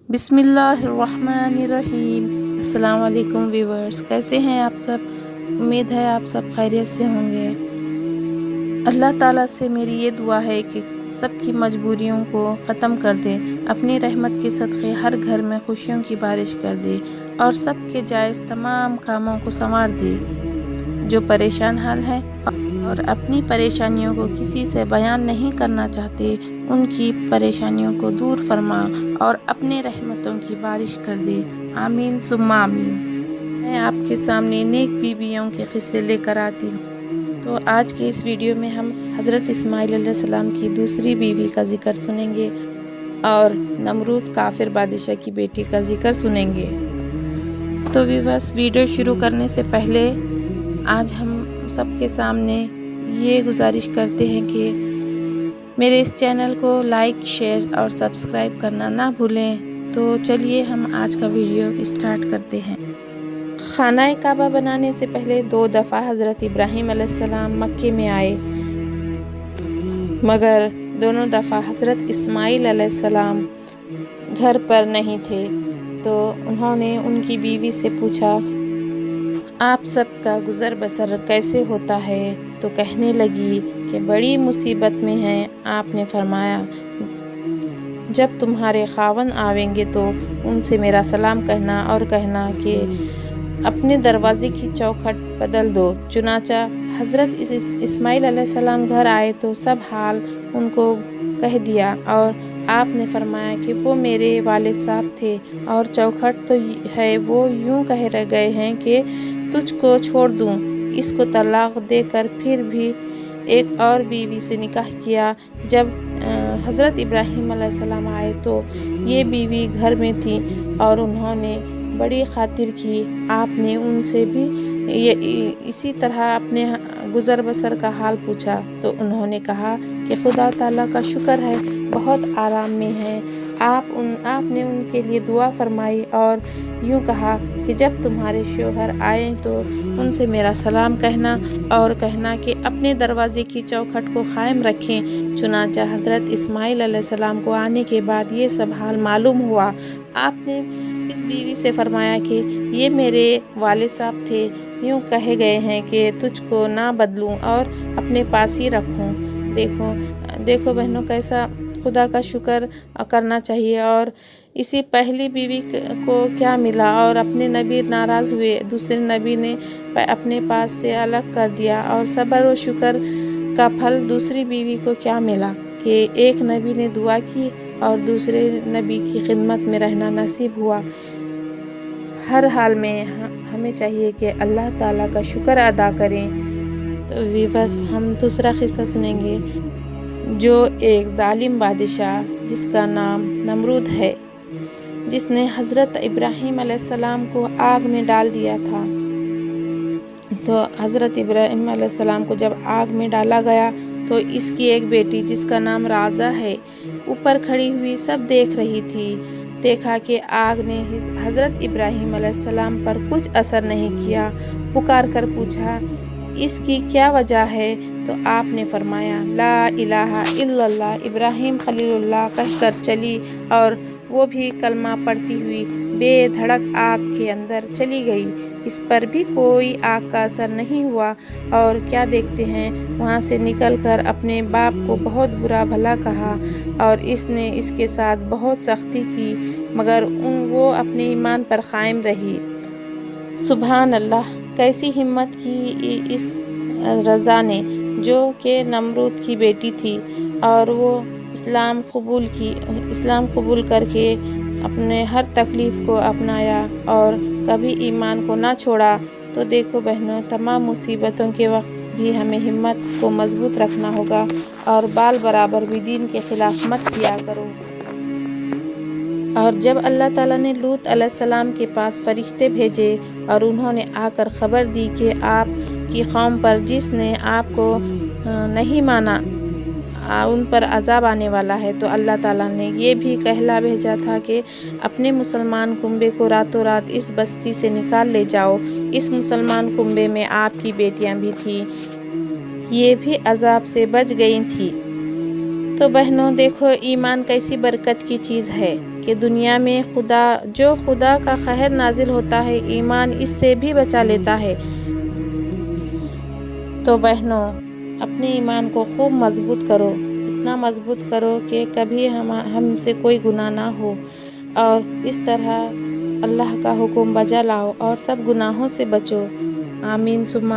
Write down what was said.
बिस्मिल्लाहिर्रहमानिर्रहीम। अस्सलाम वालेकुम व्यूवर्स, कैसे हैं आप सब? उम्मीद है आप सब खैरियत से होंगे। अल्लाह ताला से मेरी ये दुआ है कि सबकी मजबूरियों को ख़त्म कर दे, अपनी रहमत के सदक़े हर घर में खुशियों की बारिश कर दे और सबके जायज़ तमाम कामों को संवार दे। जो परेशान हाल है और अपनी परेशानियों को किसी से बयान नहीं करना चाहते, उनकी परेशानियों को दूर फरमा और अपने रहमतों की बारिश कर दे। आमीन सुम्मा आमीन। मैं आपके सामने नेक बीवियों के क़िस्से लेकर आती हूँ। तो आज के इस वीडियो में हम हज़रत इस्माइल अलैहिस्सलाम की दूसरी बीवी का ज़िक्र सुनेंगे और नमरूद काफिर बादशाह की बेटी का ज़िक्र सुनेंगे। तो व्यूअर्स, वीडियो शुरू करने से पहले आज हम सबके सामने ये गुजारिश करते हैं कि मेरे इस चैनल को लाइक, शेयर और सब्सक्राइब करना ना भूलें। तो चलिए हम आज का वीडियो स्टार्ट करते हैं। खाना काबा बनाने से पहले 2 दफ़ा हज़रत इब्राहीम अलैहिस्सलाम मक्के में आए, मगर दोनों दफ़ा हज़रत इस्माइल अलैहिस्सलाम घर पर नहीं थे। तो उन्होंने उनकी बीवी से पूछा, आप सबका गुज़र बसर कैसे होता है? तो कहने लगी कि बड़ी मुसीबत में हैं। आपने फरमाया, जब तुम्हारे खावन आवेंगे तो उनसे मेरा सलाम कहना और कहना कि अपने दरवाज़े की चौखट बदल दो। चुनाचा हज़रत इस्माइल अलैहिस्सलाम घर आए तो सब हाल उनको कह दिया और आपने फरमाया कि वो मेरे वालिद साहब थे और चौखट तो है वो यूँ कह रह गए हैं कि तुझको छोड़ दूँ। इसको तलाक देकर फिर भी एक और बीवी से निकाह किया। जब हज़रत इब्राहीम अलैहिस्सलाम आए तो ये बीवी घर में थी और उन्होंने बड़ी खातिर की। आपने उनसे भी इसी तरह अपने गुज़र बसर का हाल पूछा तो उन्होंने कहा कि खुदा ताला का शुक्र है, बहुत आराम में हैं। आपने उनके लिए दुआ फरमाई और यूँ कहा कि जब तुम्हारे शोहर आए तो उनसे मेरा सलाम कहना और कहना कि अपने दरवाज़े की चौखट को कायम रखें। चुनांचा हज़रत इस्माइल अलैहिस्सलाम को आने के बाद ये सब हाल मालूम हुआ। आपने इस बीवी से फरमाया कि ये मेरे वालिद साहब थे, यूँ कहे गए हैं कि तुझको ना बदलूं और अपने पास ही रखूं। देखो बहनों, कैसा खुदा का शुक्र करना चाहिए। और इसी पहली बीवी को क्या मिला और अपने नबी नाराज़ हुए, दूसरे नबी ने अपने पास से अलग कर दिया। और सब्र और शुक्र का फल दूसरी बीवी को क्या मिला कि एक नबी ने दुआ की और दूसरे नबी की खिदमत में रहना नसीब हुआ। हर हाल में हमें चाहिए कि अल्लाह ताला का शुक्र अदा करें। तो व्यूअर्स, हम दूसरा किस्सा सुनेंगे। जो एक जालिम बादशाह जिसका नाम नमरूद है, जिसने हज़रत इब्राहीम अलैहिस्सलाम को आग में डाल दिया था। तो हज़रत इब्राहीम अलैहिस्सलाम को जब आग में डाला गया तो इसकी एक बेटी जिसका नाम राजा है ऊपर खड़ी हुई सब देख रही थी। देखा कि आग ने हज़रत इब्राहीम अलैहिस्सलाम पर कुछ असर नहीं किया। पुकार कर पूछा, इसकी क्या वजह है? तो आपने फरमाया, ला इलाहा इल्लल्लाह इब्राहीम खलीलुल्लाह कहकर चली और वो भी कलमा पढ़ती हुई बेधड़क आग के अंदर चली गई। इस पर भी कोई आग का असर नहीं हुआ। और क्या देखते हैं, वहाँ से निकलकर अपने बाप को बहुत बुरा भला कहा और इसने इसके साथ बहुत सख्ती की, मगर वो अपने ईमान पर कायम रही। सुभान अल्लाह, कैसी हिम्मत की इस रज़ा ने, जो कि नमरूद की बेटी थी और वो इस्लाम कबूल करके अपने हर तकलीफ़ को अपनाया और कभी ईमान को ना छोड़ा। तो देखो बहनों, तमाम मुसीबतों के वक्त भी हमें हिम्मत को मजबूत रखना होगा और बाल बराबर भी दीन के ख़िलाफ़ मत किया करो। और जब अल्लाह ताला ने लूत अलैहिस्सलाम के पास फरिश्ते भेजे और उन्होंने आकर ख़बर दी कि आपकी कौम पर जिसने आपको नहीं माना उन पर अज़ाब आने वाला है, तो अल्लाह ताला ने ये भी कहला भेजा था कि अपने मुसलमान कुंबे को रातों रात इस बस्ती से निकाल ले जाओ। इस मुसलमान कुंबे में आपकी बेटियां भी थीं, ये भी अज़ाब से बच गई थी। तो बहनों देखो, ईमान कैसी बरकत की चीज़ है کہ دنیا میں خدا کا قہر نازل ہوتا ہے، ایمان اس سے بھی بچا لیتا ہے۔ تو بہنوں، اپنے ایمان کو خوب مضبوط کرو، اتنا مضبوط کرو کہ کبھی ہم سے کوئی گناہ نہ ہو، اور اس طرح اللہ کا حکم بجا لاؤ اور سب گناہوں سے بچو۔ آمین ثم